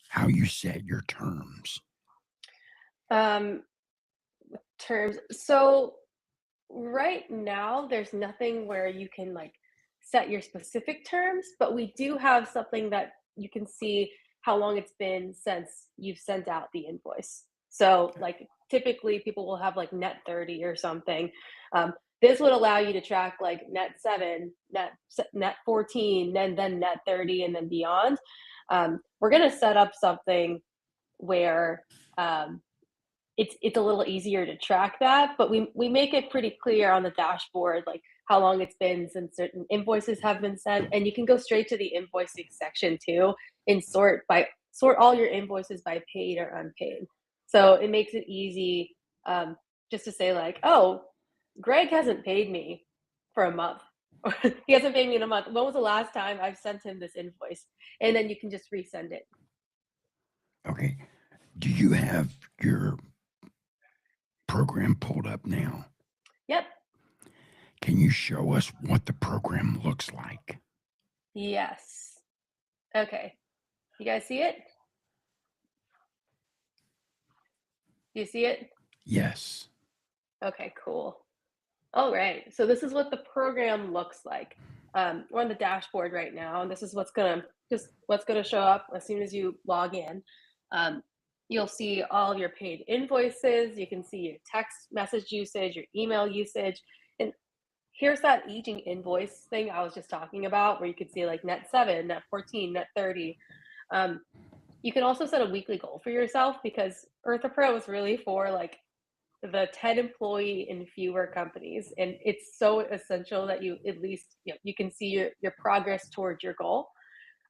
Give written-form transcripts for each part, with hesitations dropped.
how you set your terms. Um, terms. So right now, there's nothing where you can like set your specific terms, but we do have something that you can see how long it's been since you've sent out the invoice. So, like, typically people will have like net 30 or something. This would allow you to track like net 7, net 14, then net 30, and then beyond. We're going to set up something where um, it's a little easier to track that, but we make it pretty clear on the dashboard, like how long it's been since certain invoices have been sent, and you can go straight to the invoicing section too and sort all your invoices by paid or unpaid. So it makes it easy, just to say like, oh, Greg hasn't paid me for a month. Or he hasn't paid me in a month. When was the last time I've sent him this invoice? And then you can just resend it. Okay. Do you have your program pulled up now? Yep. Can you show us what the program looks like? Yes. Okay. You guys see it? Do you see it? Yes. Okay, cool. All right. So this is what the program looks like. We're on the dashboard right now, and this is what's gonna show up as soon as you log in. Um, you'll see all of your paid invoices. You can see your text message usage, your email usage, and here's that aging invoice thing I was just talking about, where you could see like net 7, net 14, net 30. Um, you can also set a weekly goal for yourself because Eartha Pro is really for like the 10 employee and fewer companies, and it's so essential that you at least you can see your progress towards your goal.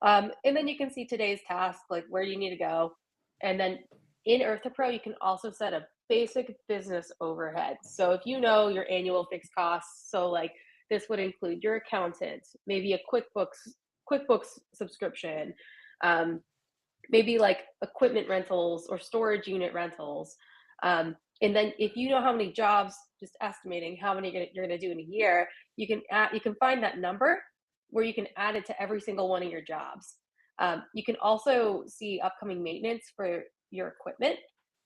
And then you can see today's task, like where do you need to go. And then in Eartha Pro you can also set a basic business overhead. So if you know your annual fixed costs, so like this would include your accountant, maybe a quickbooks subscription, um, maybe like equipment rentals or storage unit rentals. And then if you know how many jobs, just estimating how many you're going to do in a year, you can find that number where you can add it to every single one of your jobs. You can also see upcoming maintenance for your equipment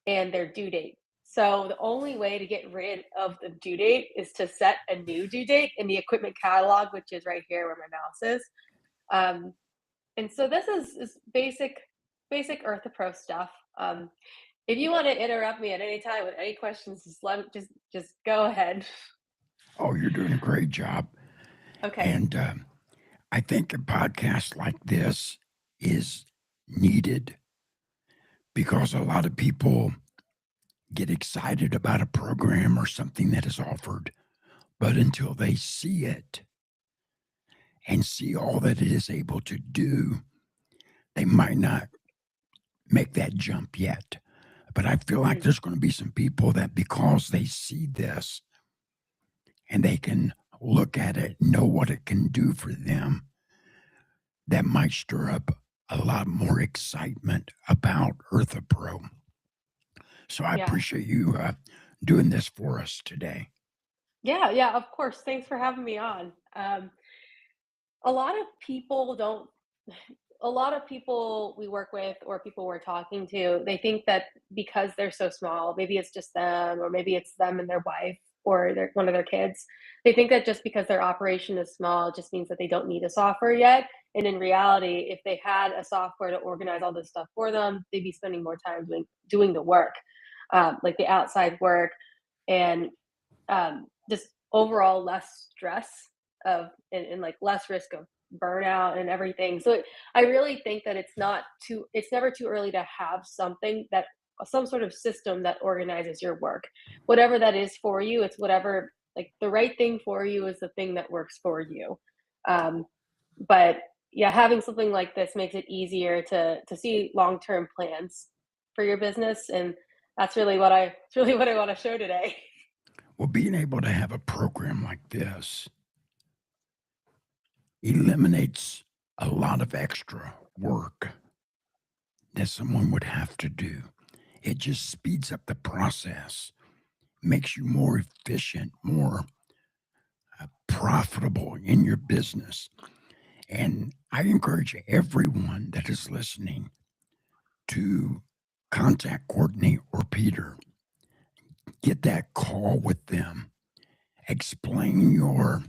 and their due date. So the only way to get rid of the due date is to set a new due date in the equipment catalog, which is right here where my mouse is. Um, and so this is basic Eartha Pro stuff. If you want to interrupt me at any time with any questions, just go ahead. Oh, you're doing a great job. Okay. And I think a podcast like this is needed because a lot of people get excited about a program or something that is offered, but until they see it and see all that it is able to do, they might not make that jump yet. But I feel like Mhm. there's going to be some people that because they see this and they can look at it, know what it can do for them, that might stir up a lot more excitement about Eartha Pro. So I Yeah. appreciate you doing this for us today. Yeah, yeah, of course. Thanks for having me on. A lot of people don't a lot of people we work with or people we're talking to, they think that because they're so small, maybe it's just them, or maybe it's them and their wife or one of their kids. They think that just because their operation is small, it just means that they don't need a software yet. And in reality, if they had a software to organize all this stuff for them, they'd be spending more time doing the work, like the outside work, and just overall less stress and like less risk of burnout and everything. So I really think that it's never too early to have something that some sort of system that organizes your work. Whatever that is for you, it's whatever, like the right thing for you is the thing that works for you. Um, but yeah, having something like this makes it easier to see long-term plans for your business, and it's really what I want to show today. Well, being able to have a program like this eliminates a lot of extra work that someone would have to do. It just speeds up the process, makes you more efficient, more profitable in your business. And I encourage everyone that is listening to contact Courtney or Peter, get that call with them, explain your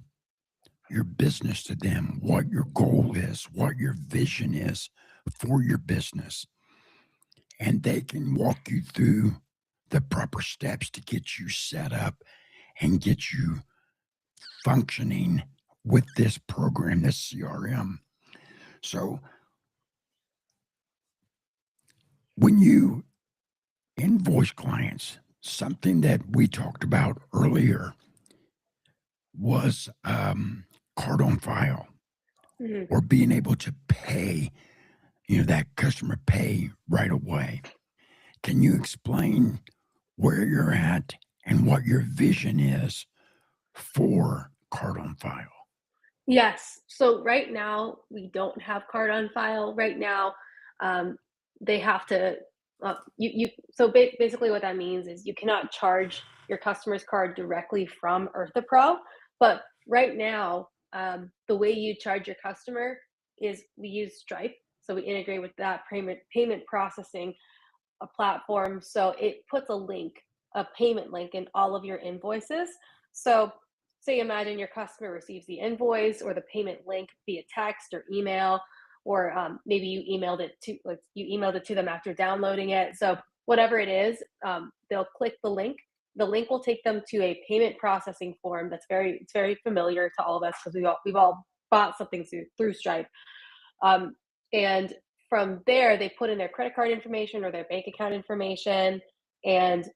business to them, what your goal is, what your vision is for your business, and they can walk you through the proper steps to get you set up and get you functioning with this program, this CRM. So when you invoice clients, something that we talked about earlier was card on file Mhm. or being able to pay, that customer pay right away. Can you explain where you're at and what your vision is for card on file? Yes. So right now we don't have card on file. Right now, um, they have to. You so basically what that means is you cannot charge your customer's card directly from Eartha Pro. But right now, the way you charge your customer is we use Stripe. So we integrate with that payment processing a platform. So it puts a payment link in all of your invoices. So say imagine your customer receives the invoice or the payment link via text or email, or maybe you emailed it to them after downloading it. So whatever it is, they'll click the link. The link will take them to a payment processing form it's very familiar to all of us because we've all bought something through Stripe. Um, and from there, they put in their credit card information or their bank account information, and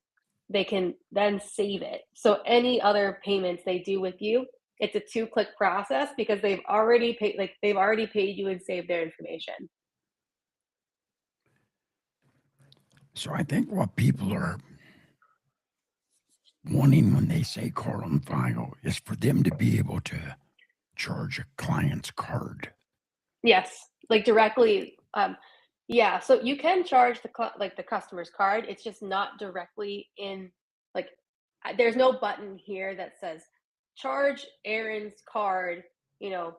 they can then save it. So any other payments they do with you, it's a two-click process because they've already paid you and saved their information. So I think what people are wanting when they say card on file is for them to be able to charge a client's card. Yes, like directly. Yeah, so you can charge the customer's card. It's just not directly in like there's no button here that says charge Aaron's card, you know,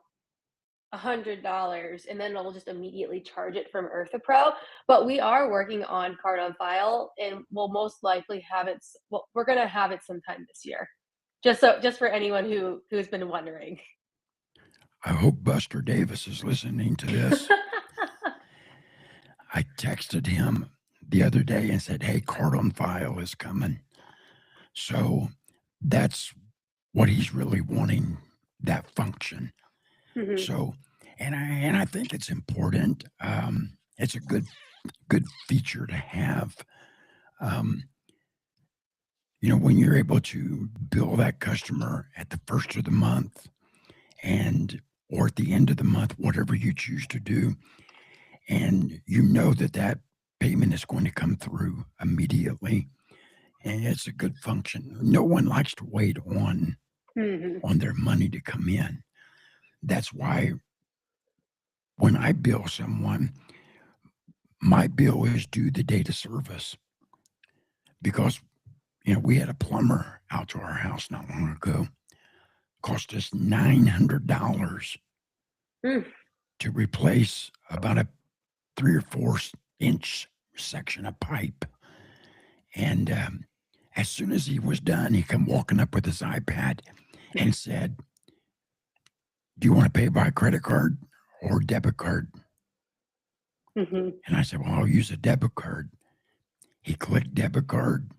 $100, and then it'll just immediately charge it from Eartha Pro. But we are working on card on file, and we'll most likely have it. Well, we're gonna have it sometime this year. Just for anyone who's been wondering. I hope Buster Davis is listening to this. I texted him the other day and said, "Hey, card on file is coming." So that's what he's really wanting, that function. Mhm. So, and I think it's important. It's a good feature to have. Um, when you're able to bill that customer at the first of the month and or at the end of the month, whatever you choose to do, and you know that that payment is going to come through immediately, and it's a good function. No one likes to wait Mhm. on their money to come in. That's why when I bill someone, my bill is due the date of service because we had a plumber out to our house not long ago. Cost us $900 Mm. to replace about a 3 or 4 inch section of pipe. And as soon as he was done, he come walking up with his iPad and said, "Do you want to pay by credit card or debit card?" Mhm. And I said, "Well, I'll use a debit card." He clicked debit card,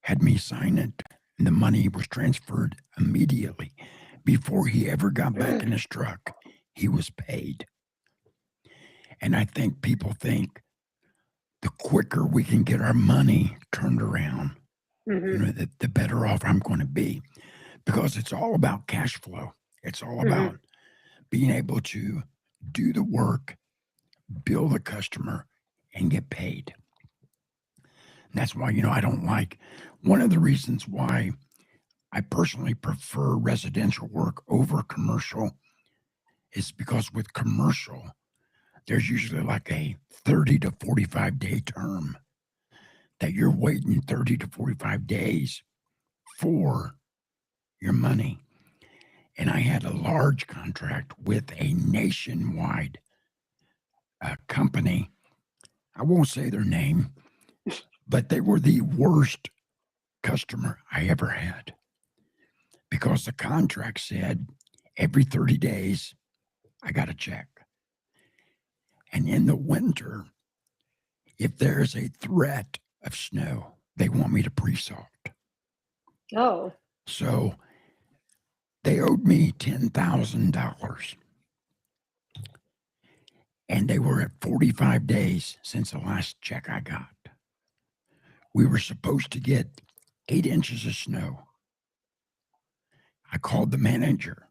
had me sign it, and the money was transferred immediately. Before he ever got back in his truck, he was paid. And I think people think the quicker we can get our money turned around, Mhm. the better off I'm going to be because it's all about cash flow. It's all about Mhm. being able to do the work, bill the customer, and get paid. And that's why, I don't like one of the reasons why I personally prefer residential work over commercial is because with commercial, there's usually like a 30 to 45-day term that you're waiting 30 to 45 days for your money. And I had a large contract with a nationwide company I won't say their name, but they were the worst customer I ever had because the contract said every 30 days I got a check. And in the winter, if there's a threat of snow, they want me to pre-salt. Oh, So they owed me $10,000. And they were at 45 days since the last check I got. We were supposed to get 8 inches of snow. I called the manager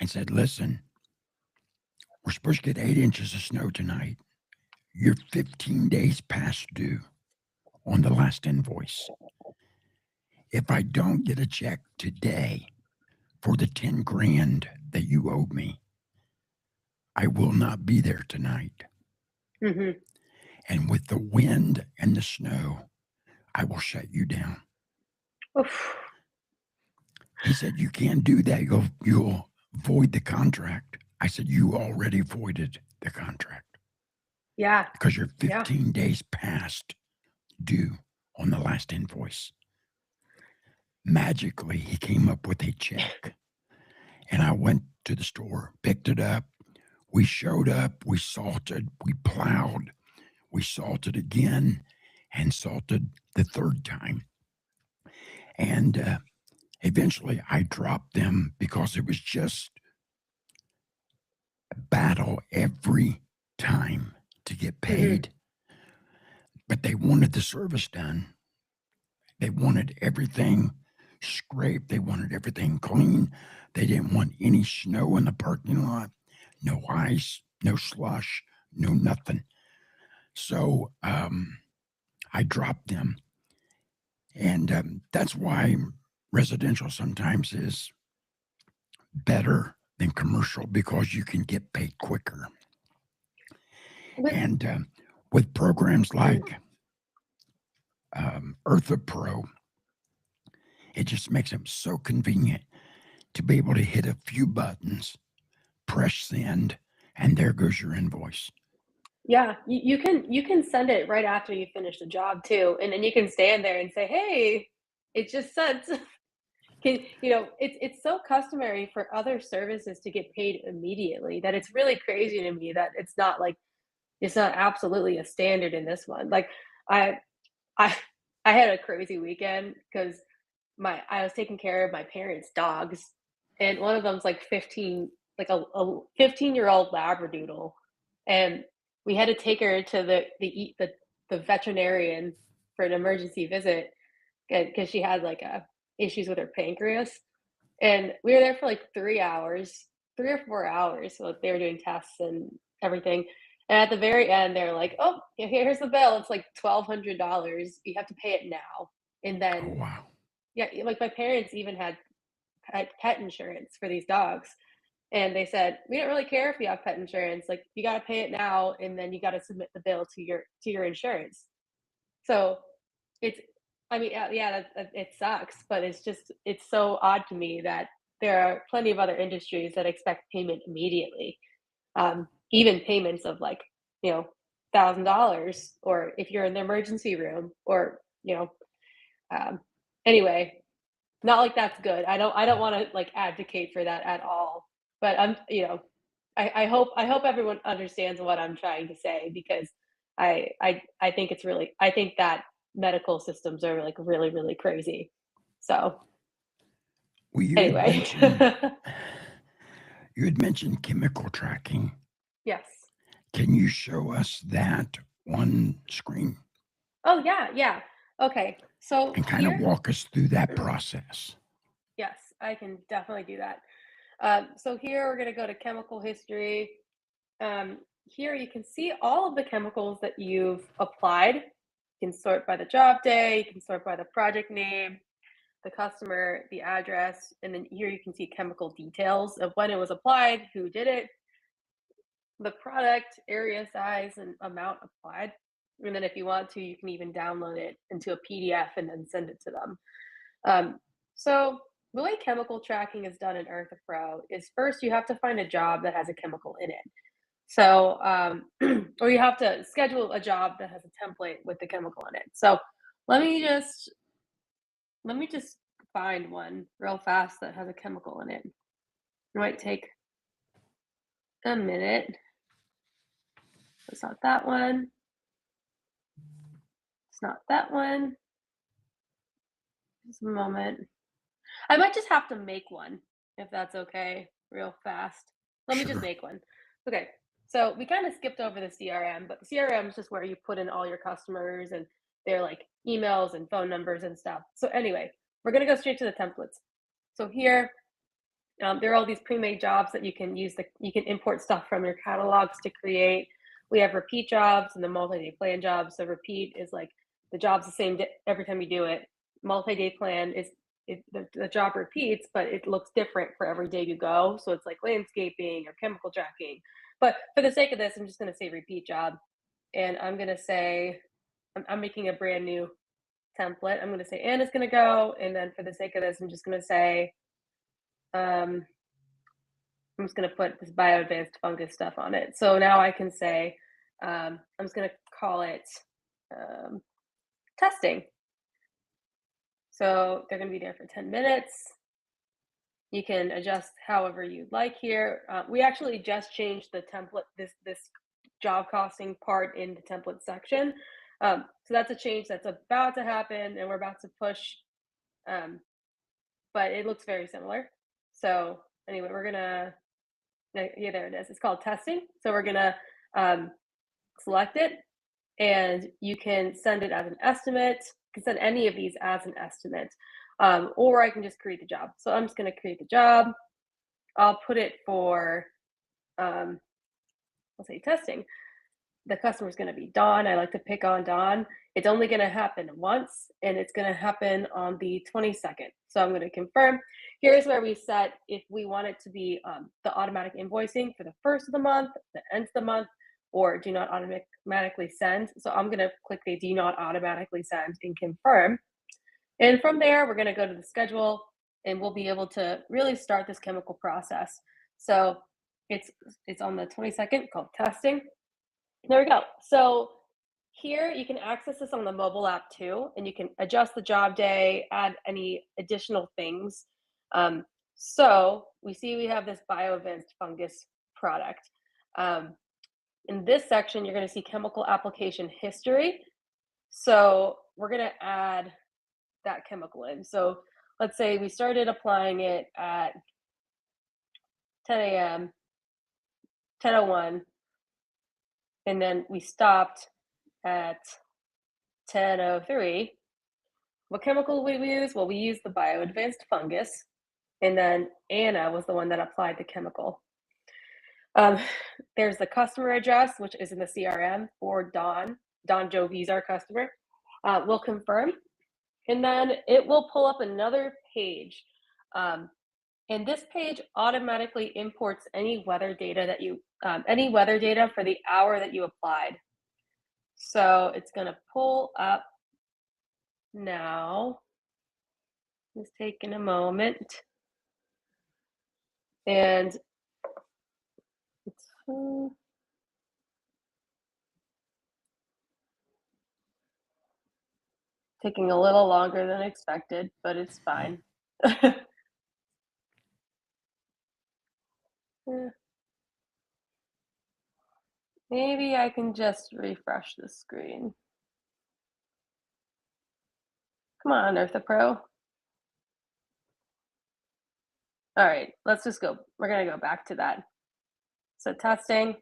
and said, listen, we're supposed to get 8 inches of snow tonight. You're 15 days past due on the last invoice. If I don't get a check today for the 10 grand that you owed me, I will not be there tonight. mm-hmm. And with the wind and the snow, I will shut you down. Oof. He said, you can't do that. You'll void the contract. I said, you already voided the contract Yeah, because you're yeah. 15 days past due on the last invoice. Magically, he came up with a check. And I went to the store, picked it up. We showed up, we salted, we plowed, we salted again and salted the third time. And eventually I dropped them because it was just a battle every time to get Mm-hmm. paid. But they wanted the service done. They wanted everything scraped. They wanted everything clean. They didn't want any snow in the parking lot, no ice, no slush, no nothing. So I dropped them. And that's why residential sometimes is better than commercial because you can get paid quicker. But, And with programs like Eartha Pro, it just makes it so convenient to be able to hit a few buttons, press send, and there goes your invoice. yeah, you can send it right after you finish the job too, and then you can stand there and say, "Hey, it just sent." It's so customary for other services to get paid immediately that it's really crazy to me that it's not absolutely a standard in this one. Like I I I had a crazy weekend because my I was taking care of my parents' dogs, and one of them's like 15, like a 15-year-old Labradoodle, and we had to take her to the veterinarian for an emergency visit because she had like issues with her pancreas, and we were there for like 3 hours, 3 or 4 hours. So they were doing tests and everything. And at the very end, they're like, "Oh, here's the bill. It's like $1,200. You have to pay it now." And Oh, then, wow. yeah, like my parents even had pet insurance for these dogs. And they said, "We don't really care if you have pet insurance. Like, you got to pay it now, and then you got to submit the bill to your insurance." So it's, I mean, yeah, it sucks, but it's so odd to me that there are plenty of other industries that expect payment immediately. Even payments of like, you know, $1,000, or if you're in the emergency room, or um, anyway, not like that's good. I don't want to like advocate for that at all. But I hope everyone understands what I'm trying to say, because I think I think that medical systems are like really, really crazy. So Well, anyway. you had mentioned chemical tracking. Yes. Can you show us that on screen Oh, yeah, yeah. Okay. So and kind of here, walk us through that process? yes, I can definitely do that. So here we're going to go to chemical history. Here you can see all of the chemicals that you've applied. You can sort by the job day, you can sort by the project name, the customer, the address, and then here you can see chemical details of when it was applied, who did it, the product, area size, and amount applied. And then if you want to, you can even download it into a PDF and then send it to them. So the way chemical tracking is done in EarthaPro is first you have to find a job that has a chemical in it. So, or you have to schedule a job that has a template with the chemical in it. So let me just let me just find one real fast that has a chemical in it. It might take a minute. It's not that one. It's not that one. Just a moment. I might just have to make one if that's okay, real fast. Let me just Sure. make one. Okay. So we kind of skipped over the CRM, but the CRM is just where you put in all your customers and their like emails and phone numbers and stuff. So anyway, we're gonna go straight to the templates. So here, there are all these pre-made jobs that you can use. You can import stuff from your catalogs to create. We have repeat jobs and the multi-day plan jobs. So repeat is like the job's the same every time you do it. Multi-day plan is the job repeats, but it looks different for every day you go. So it's like landscaping or chemical tracking. But for the sake of this, I'm just going to say repeat job, and I'm going to say I'm making a brand new template. I'm going to say Anna's going to go, and then for the sake of this, I'm just going to say um, I'm just going to put this bio-advanced fungus stuff on it. So now I can say, I'm just going to call it testing. So they're going to be there for 10 minutes. You can adjust however you'd like here. We actually just changed the template, this job costing part in the template section. So that's a change that's about to happen and we're about to push, but it looks very similar. So anyway, we're going to, yeah, there it is. It's called testing. So we're going to select it and you can send it as an estimate. You can send any of these as an estimate, or I can just create the job. So I'm just going to create the job. I'll put it for, I'll say testing. The customer is going to be Dawn. I like to pick on Dawn. It's only going to happen once and it's going to happen on the 22nd. So I'm going to confirm. Here's where we set if we want it to be the automatic invoicing for the first of the month, the end of the month, or do not automatically send. So I'm going to click the do not automatically send and confirm. And from there, we're going to go to the schedule and we'll be able to really start this chemical process. So it's on the 22nd called testing. There we go. So here you can access this on the mobile app too, and you can adjust the job day, add any additional things. So we see we have this bio-advanced fungus product. In this section, you're going to see chemical application history. So we're going to add that chemical in. So let's say we started applying it at 10 a.m., 10:01, and then we stopped at 10:03. What chemical we use? Well, we used the bio-advanced fungus, and then Anna was the one that applied the chemical. There's the customer address, which is in the CRM for Dawn. Dawn Jovi's our customer. We'll confirm, and then it will pull up another page. And this page automatically imports any weather data that you, any weather data for the hour that you applied. So it's going to pull up now. It's taking a moment. And it's taking a little longer than expected, but it's fine. Maybe I can just refresh the screen. Come on, EarthaPro. All right, let's just go. We're going to go back to that. So testing,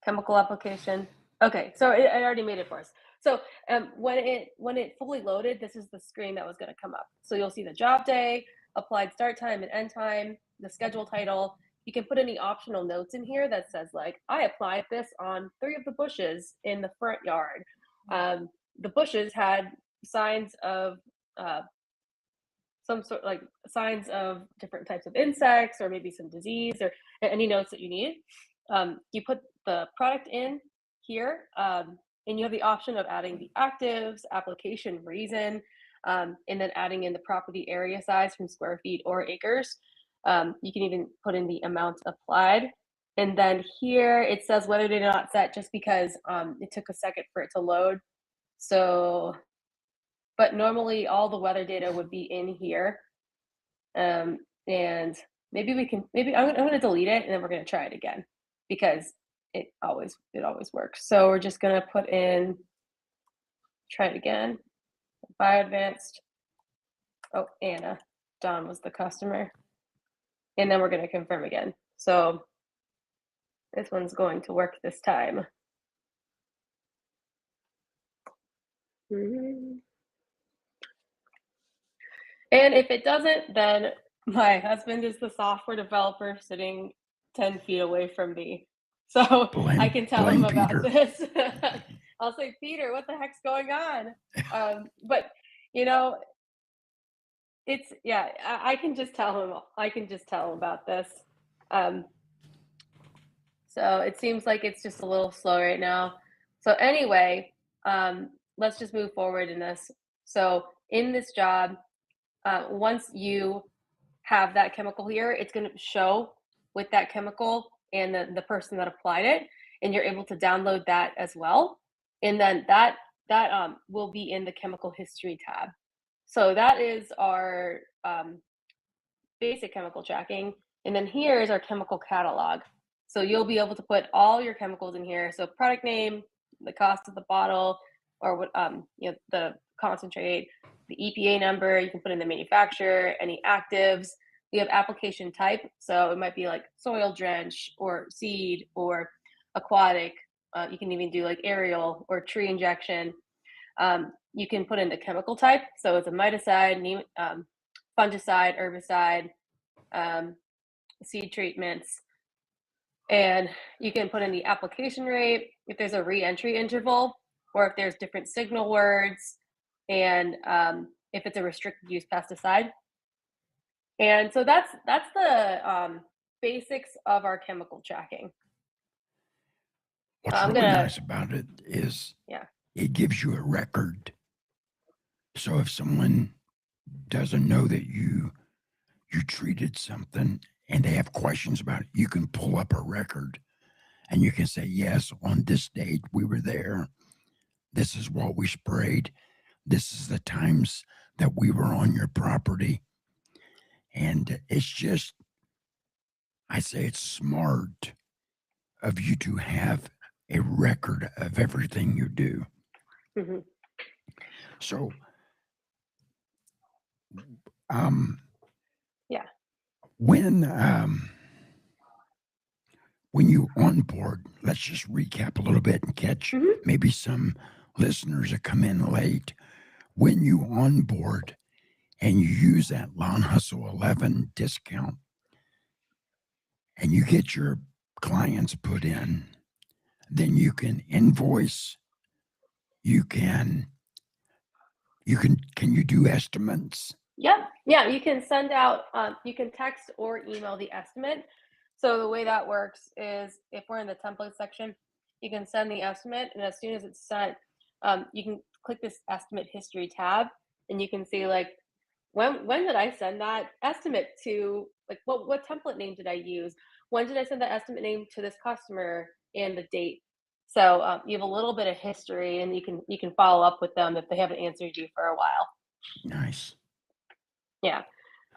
chemical application. Okay, so it already made it for us. So when it fully loaded, this is the screen that was going to come up. So you'll see the job day, applied start time and end time, the schedule title. You can put any optional notes in here that says like, I applied this on 3 of the bushes in the front yard. The bushes had signs of some sort like signs of different types of insects or maybe some disease or any notes that you need. You put the product in here and you have the option of adding the actives, application reason, and then adding in the property area size from square feet or acres. You can even put in the amount applied. And then here it says weather data not set just because it took a second for it to load. So, but normally all the weather data would be in here. And maybe I'm gonna delete it and then we're gonna try it again because it always works. So we're just gonna put in, try it again, buy advanced. Oh, Anna, Don was the customer. And then we're gonna confirm again. So this one's going to work this time. And if it doesn't, then my husband is the software developer sitting 10 feet away from me. So I can tell him about this. I'll say, Peter, what the heck's going on? But you know, it's, yeah, I can just tell him. I can just tell him about this. So it seems like it's just a little slow right now. So anyway, let's just move forward in this. So in this job, once you have that chemical here, it's going to show with that chemical and the person that applied it, and you're able to download that as well. And then that will be in the chemical history tab. So that is our basic chemical tracking. And then here is our chemical catalog. So you'll be able to put all your chemicals in here. So product name, the cost of the bottle, or what the concentrate, the EPA number. You can put in the manufacturer, any actives. We have application type, so it might be like soil drench or seed or aquatic. You can even do like aerial or tree injection. You can put in the chemical type, so it's a miticide, fungicide, herbicide, seed treatments. And you can put in the application rate, if there's a re-entry interval, or if there's different signal words, and if it's a restricted use pesticide. And so that's the basics of our chemical tracking. What's really nice about it is it gives you a record. So if someone doesn't know that you treated something and they have questions about it, you can pull up a record and you can say, yes, on this date we were there. This is what we sprayed. This is the times that we were on your property. And it's just, I say it's smart of you to have a record of everything you do. Mm-hmm. So, when you onboard, let's just recap a little bit and catch maybe some listeners that come in late. When you onboard and you use that Lawn Hustle 11 discount and you get your clients put in, then you can invoice. Can you do estimates? Yep. Yeah, you can send out, you can text or email the estimate. So the way that works is if we're in the template section, you can send the estimate, and as soon as it's sent, you can click this estimate history tab, and you can see like, when did I send that estimate to, like what template name did I use? When did I send the estimate name to this customer and the date? So you have a little bit of history, and you can follow up with them if they haven't answered you for a while. Nice. Yeah.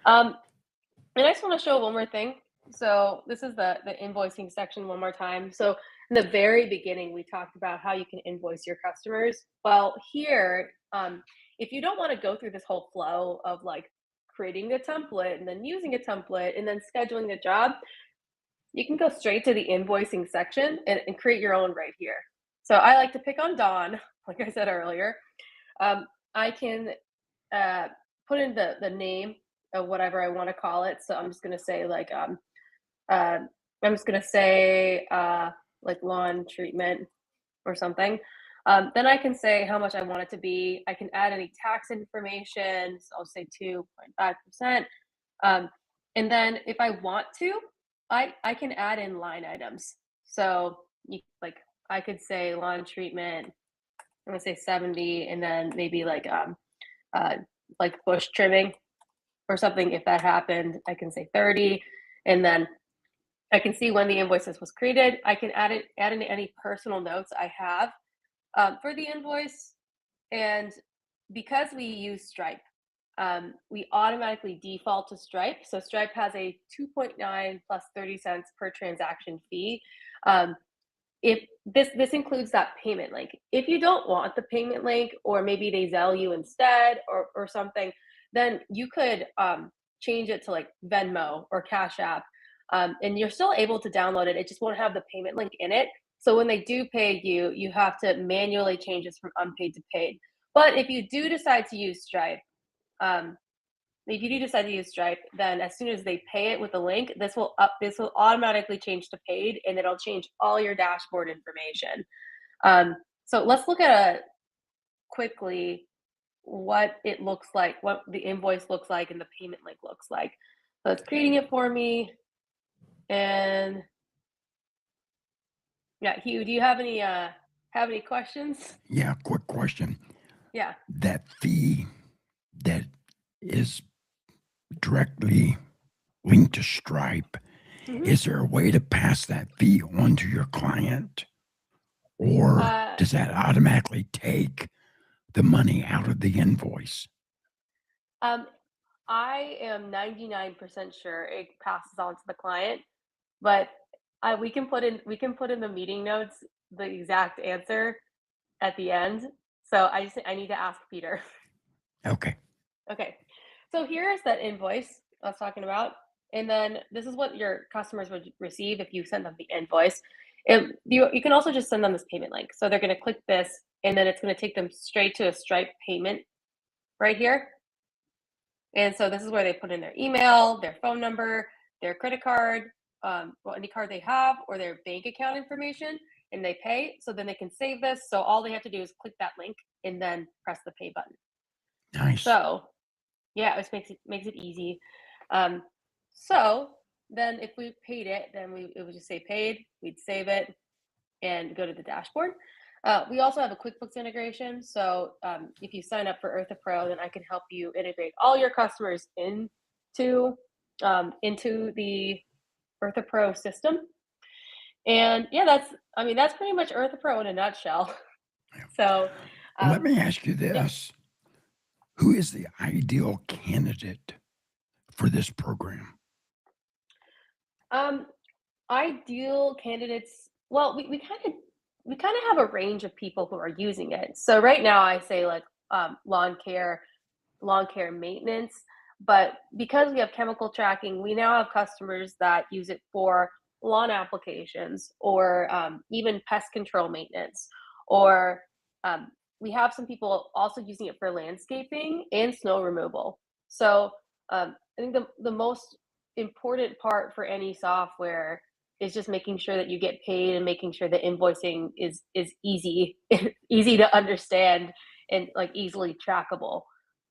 And I just want to show one more thing. So this is the invoicing section one more time. So in the very beginning, we talked about how you can invoice your customers. Well, here, if you don't want to go through this whole flow of like creating a template and then using a template and then scheduling a job, you can go straight to the invoicing section and create your own right here. So I like to pick on Dawn, like I said earlier. I can put in the name of whatever I want to call it. So I'm just going to say like, like lawn treatment or something. Then I can say how much I want it to be. I can add any tax information. So I'll say 2.5%. And then if I want to, I can add in line items. So I could say lawn treatment, I'm gonna say 70, and then maybe like bush trimming or something. If that happened, I can say 30, and then I can see when the invoices was created. I can add in any personal notes I have for the invoice. And because we use Stripe, we automatically default to Stripe. So Stripe has a 2.9 plus 30 cents per transaction fee. If this includes that payment link. If you don't want the payment link, or maybe they Zelle you instead, or something, then you could change it to like Venmo or Cash App, and you're still able to download it. It just won't have the payment link in it. So when they do pay you, you have to manually change this from unpaid to paid. But if you do decide to use Stripe, um, then as soon as they pay it with the link, this will automatically change to paid, and it'll change all your dashboard information. So let's look at quickly what it looks like, what the invoice looks like, and the payment link looks like. So it's creating it for me. And yeah, Hugh, do you have any questions? Yeah, quick question. Yeah. That fee that is directly linked to Stripe, is there a way to pass that fee on to your client? Or does that automatically take the money out of the invoice? I am 99% sure it passes on to the client, but we can put in the meeting notes the exact answer at the end. So I need to ask Peter. Okay. Okay. So here's that invoice I was talking about. And then this is what your customers would receive if you send them the invoice. You can also just send them this payment link. So they're going to click this, and then it's going to take them straight to a Stripe payment right here. And so this is where they put in their email, their phone number, their credit card, any card they have, or their bank account information, and they pay. So then they can save this. So all they have to do is click that link and then press the pay button. Nice. So yeah, it makes it easy. So then if we paid it, then it would just say paid. We'd save it and go to the dashboard. We also have a QuickBooks integration. So if you sign up for Eartha Pro, then I can help you integrate all your customers into the Eartha Pro system. And yeah, that's pretty much Eartha Pro in a nutshell. So let me ask you this. Yeah. Who is the ideal candidate for this program? Ideal candidates. Well, we kind of have a range of people who are using it. So right now I say like lawn care maintenance, but because we have chemical tracking, we now have customers that use it for lawn applications, or even pest control maintenance, or we have some people also using it for landscaping and snow removal. So I think the most important part for any software is just making sure that you get paid, and making sure the invoicing is easy easy to understand, and like easily trackable.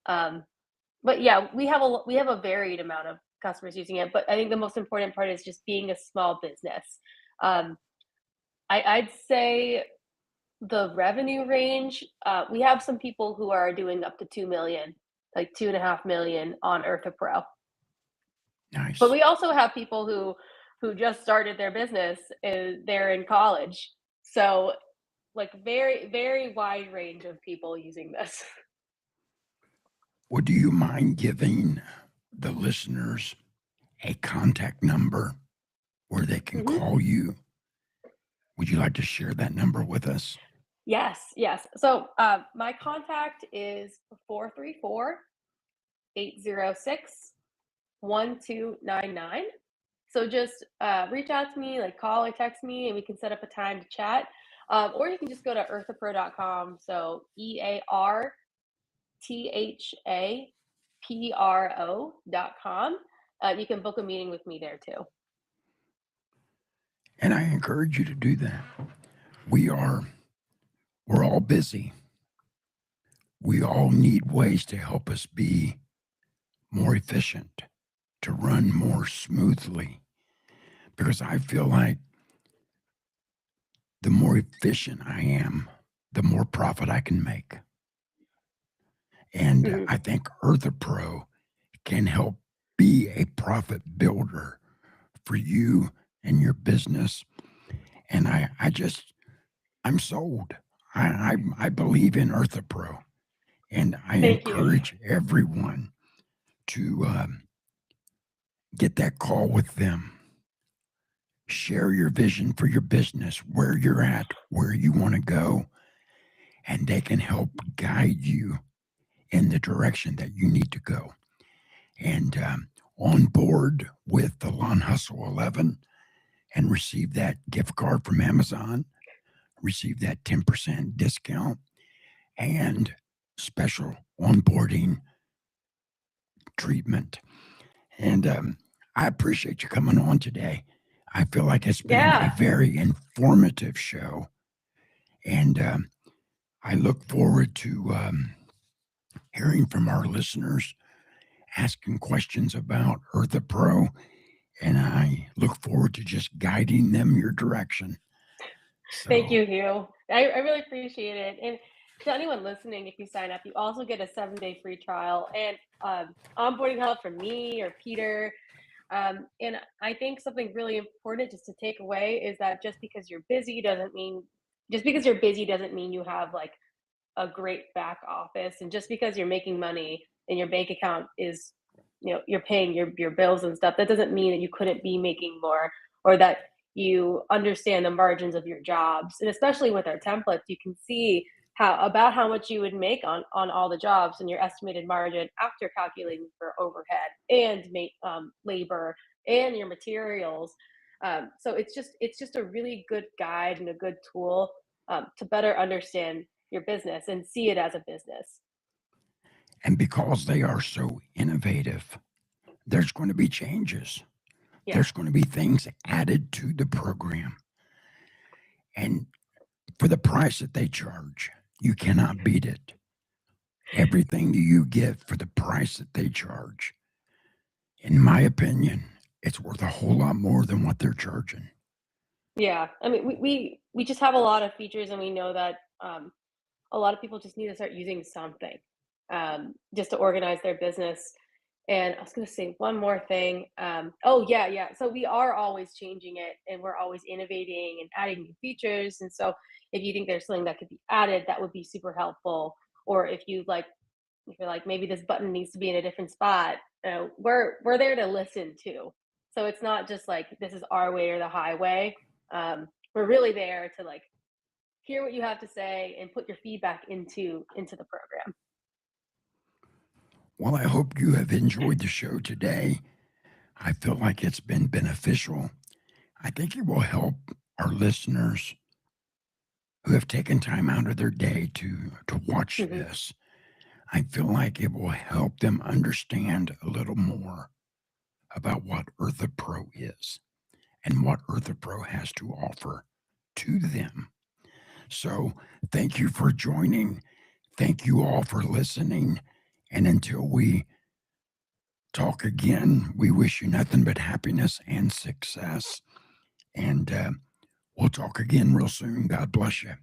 But yeah, we have a varied amount of customers using it, but I think the most important part is just being a small business. I'd say the revenue range, we have some people who are doing up to 2 million, like 2.5 million on Eartha Pro. Nice. But we also have people who just started their business, and they're in college. So like very, very wide range of people using this. Would you mind giving the listeners a contact number where they can call you? Would you like to share that number with us? Yes. So my contact is 434-806-1299. So just reach out to me, like call or text me, and we can set up a time to chat. Or you can just go to earthapro.com. So EarthaPro.com. You can book a meeting with me there too. And I encourage you to do that. We're all busy. We all need ways to help us be more efficient, to run more smoothly. Because I feel like the more efficient I am, the more profit I can make. And I think Eartha Pro can help be a profit builder for you in your business. And I'm sold. I believe in Eartha Pro, and I Thank you. encourage everyone to get that call with them. Share your vision for your business, where you're at, where you want to go, and they can help guide you in the direction that you need to go. And on board with the Lawn Hustle 11 and receive that gift card from Amazon, receive that 10% discount and special onboarding treatment. And I appreciate you coming on today. I feel like it's been a Yeah. very informative show. And I look forward to hearing from our listeners, asking questions about Eartha Pro, and I look forward to just guiding them your direction. Thank So, you, Hugh. I really appreciate it. And to anyone listening, if you sign up, you also get a 7-day free trial and onboarding help from me or Peter. And I think something really important just to take away is that just because you're busy doesn't mean you have like a great back office. And just because you're making money and your bank account is, you're paying your bills and stuff, that doesn't mean that you couldn't be making more, or that you understand the margins of your jobs. And especially with our templates, you can see how much you would make on all the jobs and your estimated margin after calculating for overhead and labor and your materials. So it's just a really good guide and a good tool to better understand your business and see it as a business. and because they are so innovative, there's going to be changes. Yeah. There's going to be things added to the program. And for the price that they charge, you cannot beat it. Everything you get for the price that they charge, in my opinion, it's worth a whole lot more than what they're charging. Yeah. I mean, we just have a lot of features, and we know that a lot of people just need to start using something just to organize their business. And I was going to say one more thing. Oh, yeah, yeah. So we are always changing it, and we're always innovating and adding new features. And so if you think there's something that could be added, that would be super helpful. Or if you're like, maybe this button needs to be in a different spot, we're there to listen too. So it's not just like this is our way or the highway. We're really there to like hear what you have to say and put your feedback into the program. Well, I hope you have enjoyed the show today. I feel like it's been beneficial. I think it will help our listeners who have taken time out of their day to watch Mhm. this. I feel like it will help them understand a little more about what Eartha Pro is and what Eartha Pro has to offer to them. So, thank you for joining. Thank you all for listening. And until we talk again, we wish you nothing but happiness and success. And we'll talk again real soon. God bless you.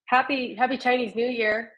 Happy Chinese New Year.